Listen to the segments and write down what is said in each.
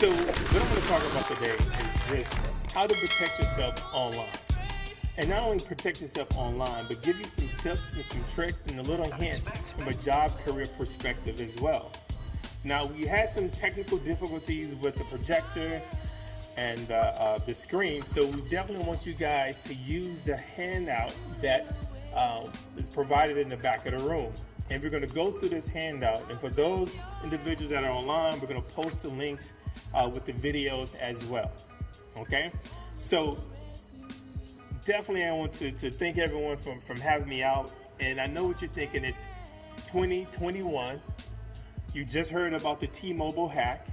So what I'm going to talk about today is just how to protect yourself online. And not only protect yourself online, but give you some tips and some tricks and a little hint from a job career perspective as well. Now, we had some technical difficulties with the projector and the screen, so we definitely want you guys to use the handout that is provided in the back of the room. And we're going to go through this handout, and for those individuals that are online, we're going to post the links with the videos as well. Okay, so definitely I want to thank everyone from having me out. And I know what you're thinking, it's 2021. You just heard about the T-Mobile hack.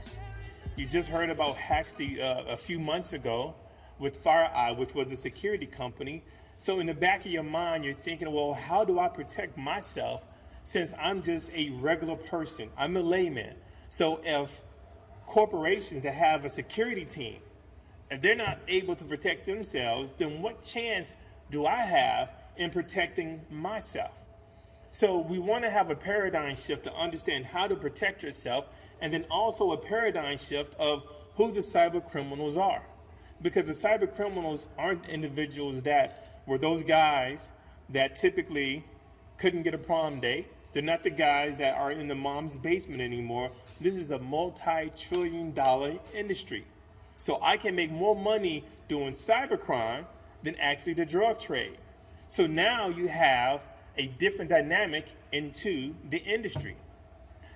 You just heard about hacks a few months ago with FireEye, which was a security company. So in the back of your mind, you're thinking, well, how do I protect myself since I'm just a regular person? I'm a layman. So if corporations that have a security team, if they're not able to protect themselves, then what chance do I have in protecting myself? So we want to have a paradigm shift to understand how to protect yourself, and then also a paradigm shift of who the cyber criminals are. Because the cyber criminals aren't individuals that were those guys that typically couldn't get a prom date. They're not the guys that are in the mom's basement anymore. This is a multi-trillion-dollar industry. So I can make more money doing cybercrime than actually the drug trade. So now you have a different dynamic into the industry.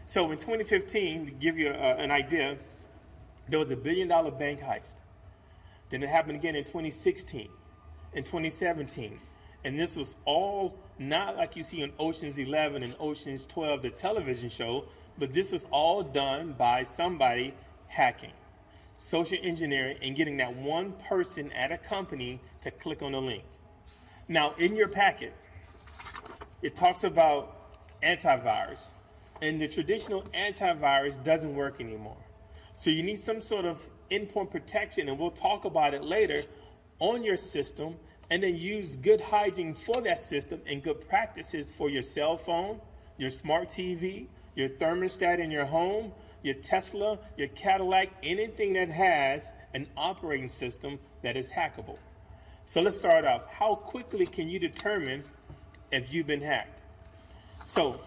So in 2015, to give you an idea, there was $1 billion bank heist. Then it happened again in 2016, in 2017. And this was all not like you see on Ocean's 11 and Ocean's 12, the television show, but this was all done by somebody hacking, social engineering, and getting that one person at a company to click on the link. Now, in your packet, it talks about antivirus, and the traditional antivirus doesn't work anymore. So you need some sort of endpoint protection, and we'll talk about it later, on your system, and then use good hygiene for that system and good practices for your cell phone, your smart TV, your thermostat in your home, your Tesla, your Cadillac, anything that has an operating system that is hackable. So let's start off. How quickly can you determine if you've been hacked? So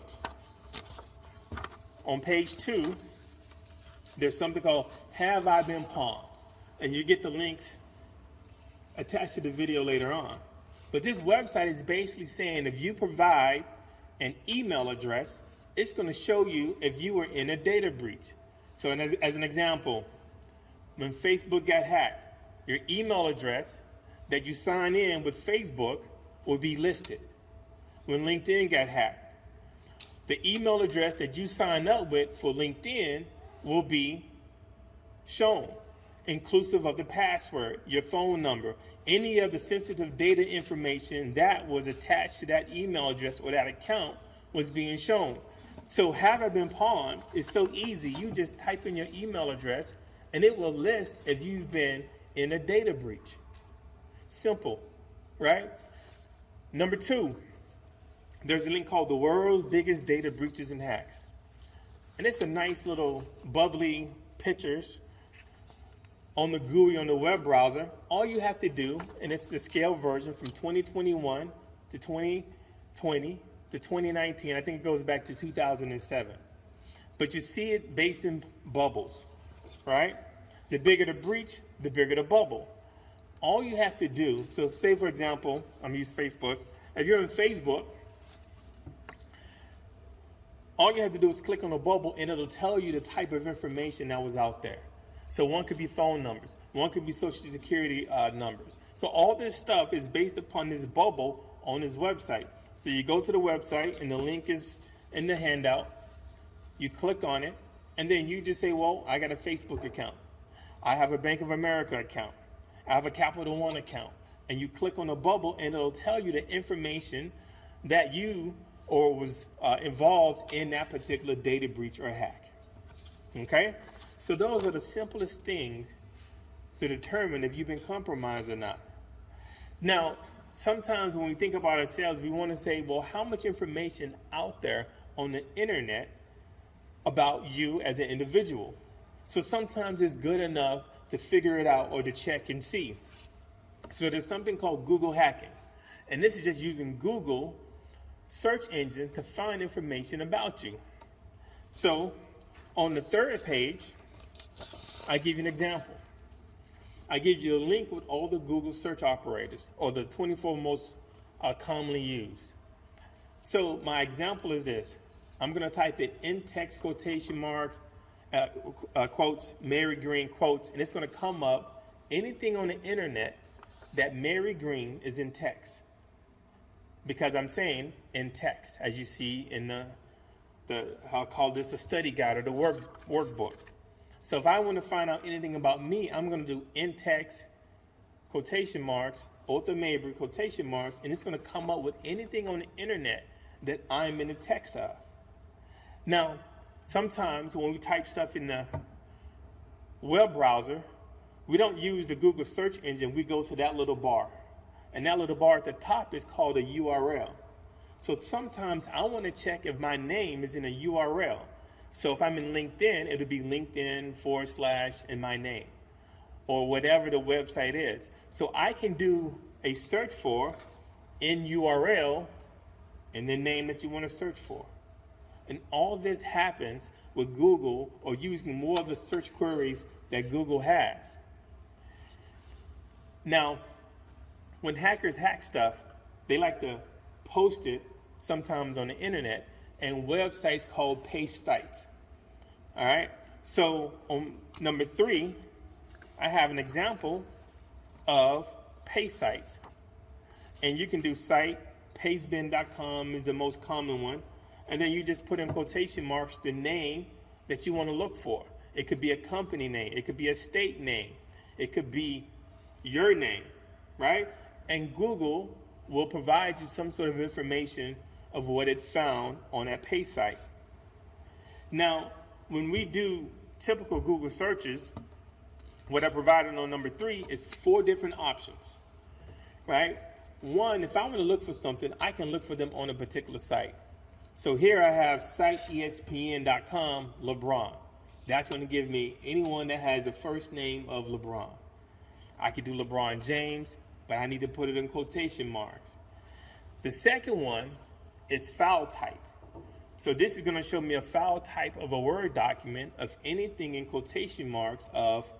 on page 2, there's something called Have I Been Pawned? And you get the links attached to the video later on. But this website is basically saying if you provide an email address, it's going to show you if you were in a data breach. So as an example, when Facebook got hacked, your email address that you sign in with Facebook will be listed. When LinkedIn got hacked, the email address that you sign up with for LinkedIn will be shown, inclusive of the password, your phone number, any of the sensitive data information that was attached to that email address or that account was being shown. So have I been pawned is so easy. You just type in your email address and it will list if you've been in a data breach. Simple, right? Number 2, there's a link called The World's Biggest Data Breaches and Hacks. And it's a nice little bubbly pictures on the GUI on the web browser. All you have to do, and it's the scale version from 2021 to 2020 to 2019. I think it goes back to 2007. But you see it based in bubbles, right? The bigger the breach, the bigger the bubble. All you have to do, so say for example, I'm using Facebook. If you're in Facebook, all you have to do is click on the bubble and it'll tell you the type of information that was out there. So one could be phone numbers, one could be social security numbers. So all this stuff is based upon this bubble on this website. So you go to the website and the link is in the handout. You click on it and then you just say, well, I got a Facebook account. I have a Bank of America account. I have a Capital One account. And you click on the bubble and it'll tell you the information that you or was involved in that particular data breach or hack. Okay? So those are the simplest things to determine if you've been compromised or not. Now, sometimes when we think about ourselves, we want to say, well, how much information out there on the internet about you as an individual? So sometimes it's good enough to figure it out or to check and see. So there's something called Google hacking. And this is just using Google search engine to find information about you. So on the third page, I give you an example. I give you a link with all the Google search operators, or the 24 most commonly used. So my example is this. I'm going to type it in text quotation mark, quotes, Mary Green quotes, and it's going to come up anything on the internet that Mary Green is in text. Because I'm saying in text, as you see in I'll call this a study guide or the workbook. So if I want to find out anything about me, I'm going to do in text, quotation marks, author Mabry, quotation marks, and it's going to come up with anything on the internet that I'm in the text of. Now, sometimes when we type stuff in the web browser, we don't use the Google search engine. We go to that little bar. And that little bar at the top is called a URL. So sometimes I want to check if my name is in a URL. So if I'm in LinkedIn, it'll be LinkedIn / and my name, or whatever the website is. So I can do a search for in URL and the name that you want to search for. And all this happens with Google, or using more of the search queries that Google has. Now, when hackers hack stuff, they like to post it sometimes on the internet and websites called paste sites. All right. So on number 3, I have an example of paste sites. And you can do site, pastebin.com is the most common one. And then you just put in quotation marks the name that you want to look for. It could be a company name. It could be a state name. It could be your name, right? And Google will provide you some sort of information of what it found on that paste site. Now, when we do typical Google searches, what I provided on number 3 is 4 different options, right? One, if I want to look for something, I can look for them on a particular site. So here I have site ESPN.com, LeBron. That's going to give me anyone that has the first name of LeBron. I could do LeBron James, but I need to put it in quotation marks. The second one is file type. So this is going to show me a file type of a Word document of anything in quotation marks of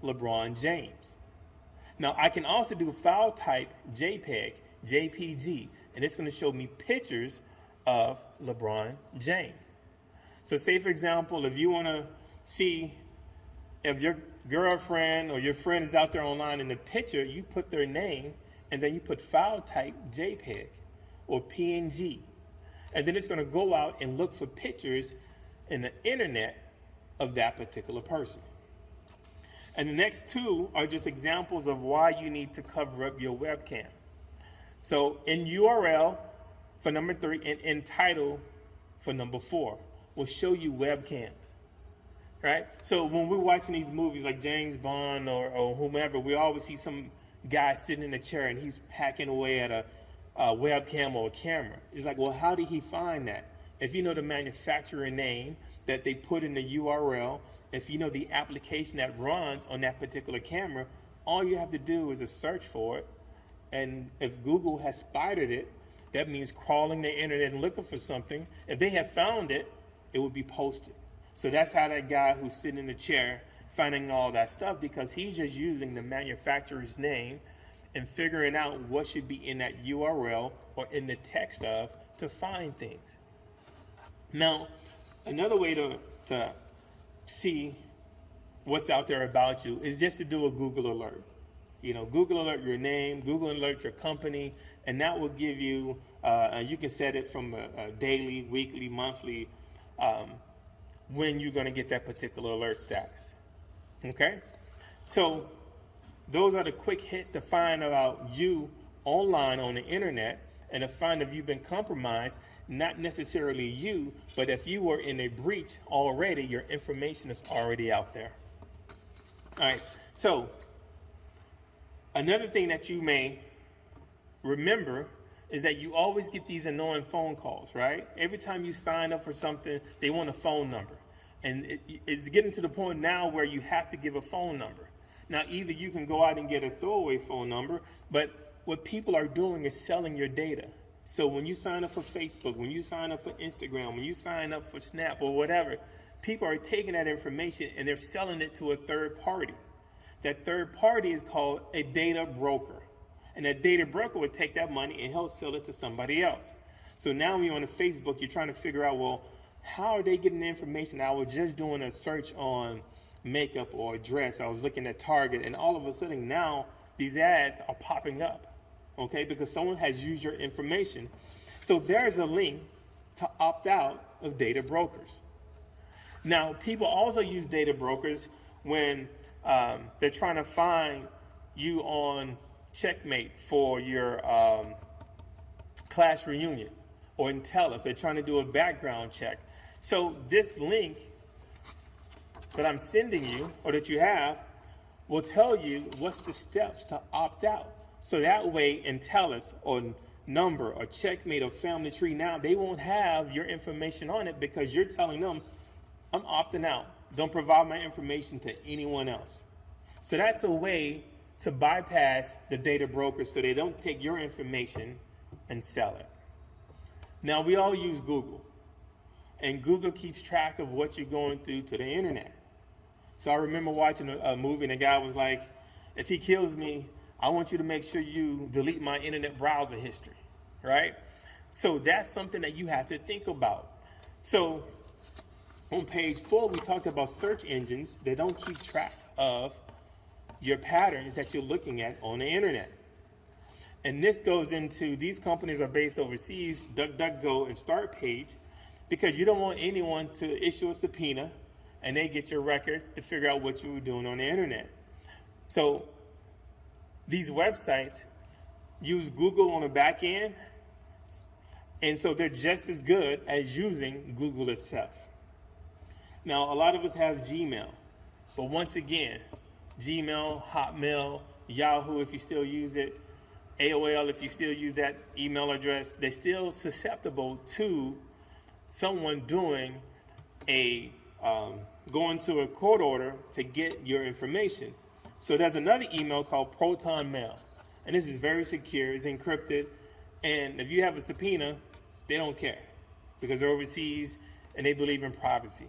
LeBron James. Now I can also do file type JPEG, JPG, and it's going to show me pictures of LeBron James. So say, for example, if you want to see if your girlfriend or your friend is out there online in the picture, you put their name and then you put file type JPEG or PNG. And then it's going to go out and look for pictures in the internet of that particular person. And the next 2 are just examples of why you need to cover up your webcam. So in URL for number 3 and in title for number 4 will show you webcams, right? So when we're watching these movies like James Bond or whomever, we always see some guy sitting in a chair and he's hacking away at a webcam or a camera. It's like, well, how did he find that? If you know the manufacturer name that they put in the URL, if you know the application that runs on that particular camera, all you have to do is a search for it. And if Google has spotted it, that means crawling the internet and looking for something. If they have found it, it would be posted. So that's how that guy who's sitting in the chair finding all that stuff, because he's just using the manufacturer's name and figuring out what should be in that URL or in the text of to find things. Now, another way to see what's out there about you is just to do a Google alert. You know, Google alert your name, Google alert your company, and that will give you, you can set it from a daily, weekly, monthly, when you're going to get that particular alert status. Okay? So those are the quick hits to find about you online on the internet, and to find if you've been compromised, not necessarily you, but if you were in a breach already, your information is already out there. All right, so another thing that you may remember is that you always get these annoying phone calls, right? Every time you sign up for something, they want a phone number. And it's getting to the point now where you have to give a phone number. Now, either you can go out and get a throwaway phone number, but what people are doing is selling your data. So when you sign up for Facebook, when you sign up for Instagram, when you sign up for Snap or whatever, people are taking that information and they're selling it to a third party. That third party is called a data broker. And that data broker would take that money and he'll sell it to somebody else. So now when you're on Facebook, you're trying to figure out, well, how are they getting the information? I was just doing a search on makeup or a dress. I was looking at Target, and all of a sudden now these ads are popping up, okay, because someone has used your information. So there's a link to opt out of data brokers. Now, people also use data brokers when they're trying to find you on Checkmate for your class reunion, or in Tellus. They're trying to do a background check. So this link that I'm sending you, or that you have, will tell you what's the steps to opt out. So that way in Tellus or Number or Checkmate or Family Tree, now they won't have your information on it because you're telling them, I'm opting out. Don't provide my information to anyone else. So that's a way to bypass the data brokers so they don't take your information and sell it. Now, we all use Google, and Google keeps track of what you're going through to the internet. So I remember watching a movie, and the guy was like, if he kills me, I want you to make sure you delete my internet browser history, right? So that's something that you have to think about. So on page 4, we talked about search engines that don't keep track of your patterns that you're looking at on the internet. And this goes into, these companies are based overseas, DuckDuckGo and StartPage, because you don't want anyone to issue a subpoena and they get your records to figure out what you were doing on the internet. So these websites use Google on the back end, and so they're just as good as using Google itself. Now, a lot of us have Gmail, but once again, Gmail, Hotmail, Yahoo, if you still use it, AOL, if you still use that email address, they're still susceptible to someone doing going to a court order to get your information. So there's another email called Protonmail, and this is very secure, it's encrypted, and if you have a subpoena, they don't care because they're overseas and they believe in privacy.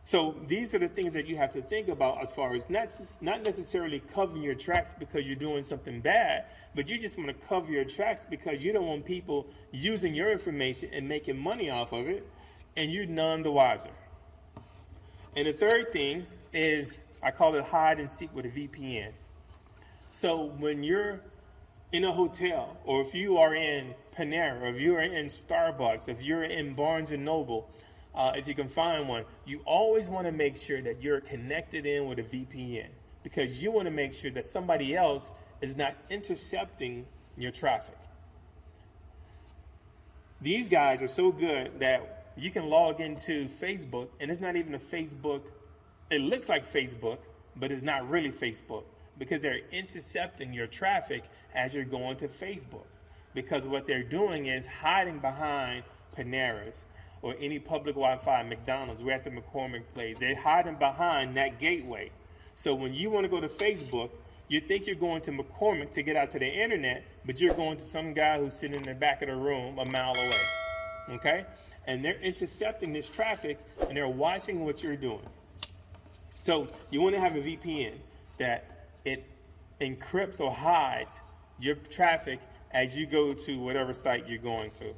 So these are the things that you have to think about as far as not necessarily covering your tracks because you're doing something bad, but you just want to cover your tracks because you don't want people using your information and making money off of it, and you're none the wiser. And the third thing is, I call it hide and seek with a VPN. So when you're in a hotel, or if you are in Panera, or if you're in Starbucks, if you're in Barnes and Noble, if you can find one, you always want to make sure that you're connected in with a VPN because you want to make sure that somebody else is not intercepting your traffic. These guys are so good that you can log into Facebook, and it's not even a Facebook. It looks like Facebook, but it's not really Facebook because they're intercepting your traffic as you're going to Facebook, because what they're doing is hiding behind Paneras or any public Wi-Fi, McDonald's. We're at the McCormick Place. They're hiding behind that gateway. So when you want to go to Facebook, you think you're going to McCormick to get out to the internet, but you're going to some guy who's sitting in the back of the room a mile away, okay? And they're intercepting this traffic, and they're watching what you're doing. So you want to have a VPN that it encrypts or hides your traffic as you go to whatever site you're going to.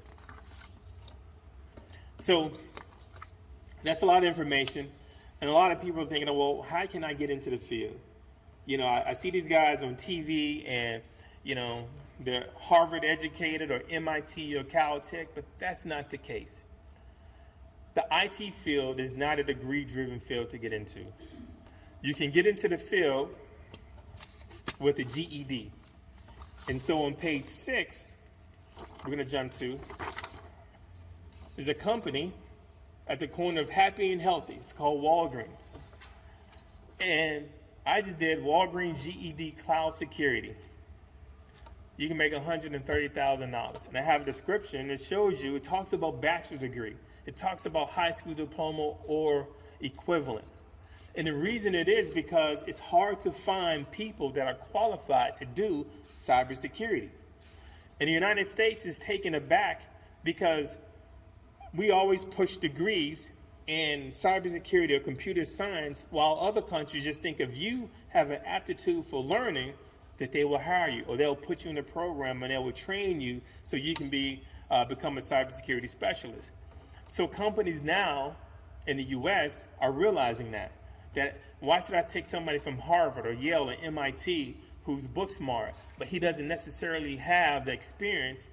So that's a lot of information, and a lot of people are thinking, well, how can I get into the field? You know, I see these guys on TV, and, you know, they're Harvard educated or MIT or Caltech, but that's not the case. The IT field is not a degree-driven field to get into. You can get into the field with a GED. And so on page 6, we're going to jump to, is a company at the corner of Happy and Healthy. It's called Walgreens. And I just did Walgreens GED Cloud Security. You can make $130,000. And I have a description that shows you, it talks about bachelor's degree. It talks about high school diploma or equivalent. And the reason it is because it's hard to find people that are qualified to do cybersecurity. And the United States is taken aback because we always push degrees in cybersecurity or computer science, while other countries just think if you have an aptitude for learning, that they will hire you, or they'll put you in a program and they will train you so you can become a cybersecurity specialist. So companies now in the US are realizing that why should I take somebody from Harvard or Yale or MIT who's book smart, but he doesn't necessarily have the experience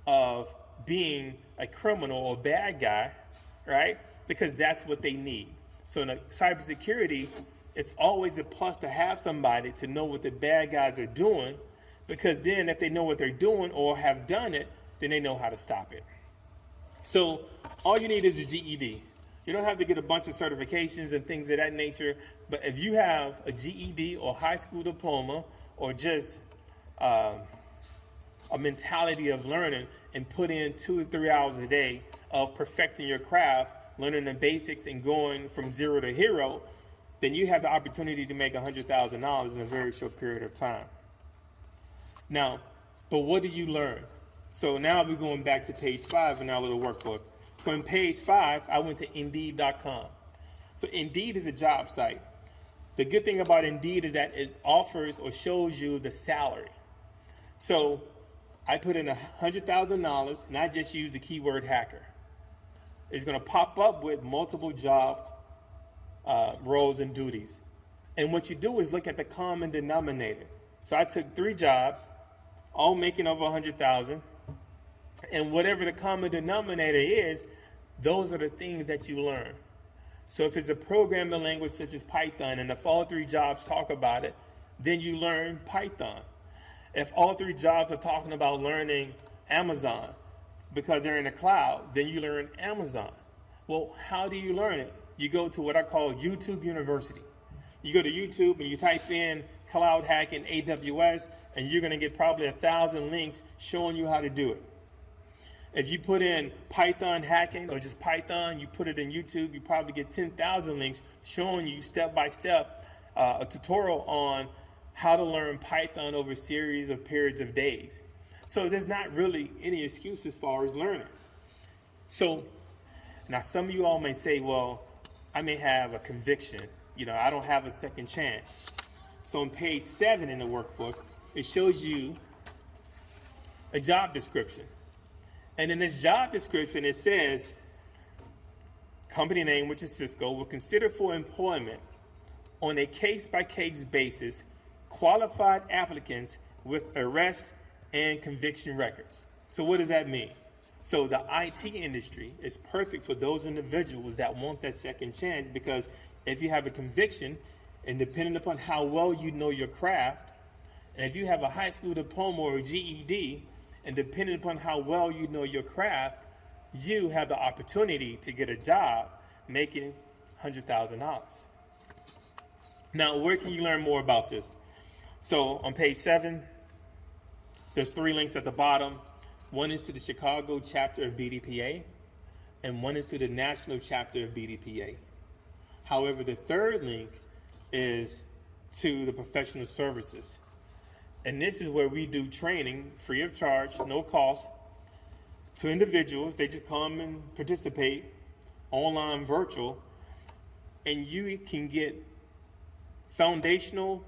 of being a criminal or bad guy, right? Because that's what they need. So in cybersecurity, it's always a plus to have somebody to know what the bad guys are doing, because then if they know what they're doing or have done it, then they know how to stop it. So all you need is a GED. You don't have to get a bunch of certifications and things of that nature, but if you have a GED or high school diploma or just a mentality of learning and put in 2 to 3 hours a day of perfecting your craft, learning the basics and going from zero to hero, then you have the opportunity to make $100,000 in a very short period of time. Now, but what do you learn? So now we're going back to page 5 in our little workbook. So in page 5, I went to Indeed.com. So Indeed is a job site. The good thing about Indeed is that it offers or shows you the salary. So I put in $100,000 and I just used the keyword hacker. It's going to pop up with multiple job roles and duties. And what you do is look at the common denominator. So I took 3 jobs, all making over $100,000. And whatever the common denominator is, those are the things that you learn. So if it's a programming language such as Python, and if all 3 jobs talk about it, then you learn Python. If all 3 jobs are talking about learning Amazon because they're in the cloud, then you learn Amazon. Well, how do you learn it? You go to what I call YouTube University. You go to YouTube and you type in cloud hacking AWS, and you're going to get probably 1,000 links showing you how to do it. If you put in Python hacking or just Python, you put it in YouTube, you probably get 10,000 links showing you step by step a tutorial on how to learn Python over a series of periods of days. So there's not really any excuse as far as learning. So now some of you all may say, well, I may have a conviction. I don't have a second chance. So on page 7 in the workbook, it shows you a job description. And in this job description, it says, company name, which is Cisco, will consider for employment on a case-by-case basis qualified applicants with arrest and conviction records. So what does that mean? So the IT industry is perfect for those individuals that want that second chance, because if you have a conviction, and depending upon how well you know your craft, and if you have a high school diploma or a GED, and depending upon how well you know your craft, you have the opportunity to get a job making $100,000. Now, where can you learn more about this? So on page 7, there's 3 links at the bottom. One is to the Chicago chapter of BDPA, and one is to the national chapter of BDPA. However, the 3rd link is to the professional services. And this is where we do training free of charge, no cost, to individuals. They just come and participate, online, virtual, and you can get foundational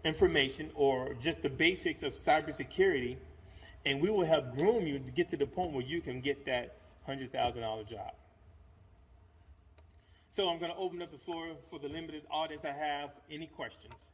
information or just the basics of cybersecurity, and we will help groom you to get to the point where you can get that $100,000 job. So I'm going to open up the floor for the limited audience I have. Any questions?